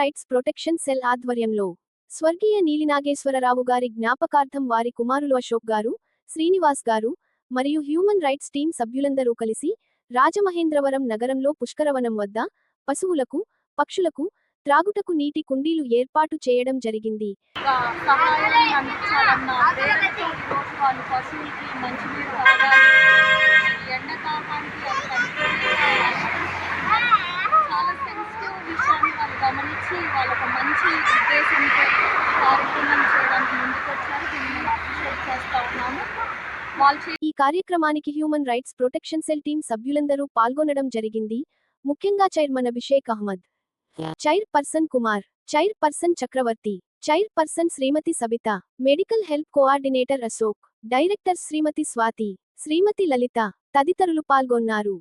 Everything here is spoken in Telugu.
రైట్స్ ప్రొటెక్షన్ సెల్ ఆధ్వర్యంలో స్వర్గీయ నీలినాగేశ్వరరావు గారి జ్ఞాపకార్థం వారి కుమారులు అశోక్ గారు, శ్రీనివాస్ గారు మరియు హ్యూమన్ రైట్స్ టీం సభ్యులందరూ కలిసి రాజమహేంద్రవరం నగరంలో పుష్కరవనం వద్ద పశువులకు, పక్షులకు త్రాగుటకు నీటి కుండీలు ఏర్పాటు చేయడం జరిగింది. సహాయాన్ని అందించాలన్న ప్రేరణతో ఈరోజు వాళ్ళు పశువులకి మంచినీరు తాగాలి, ఎండాకాలానికి చాలా సెన్సిటివ్ విషయాన్ని వాళ్ళు గమనించి వాళ్ళకు మంచి ఉద్దేశంతో కార్యక్రమం చేయడానికి ముందుకొచ్చారు. దీన్ని మేము అప్రిషియేట్ చేస్తా ఉన్నాము. ఈ కార్యక్రమానికి human rights protection cell team సభ్యులందరూ పాల్గొనడం జరిగింది. ముఖ్యంగా chairman Abhishek Ahmed, chairperson Kumar, chairperson Chakravarthy, chairperson Shrimati Sabitha, medical help coordinator Ashok, director Shrimati Swathi, Shrimati Lalitha తదితరులు పాల్గొన్నారు.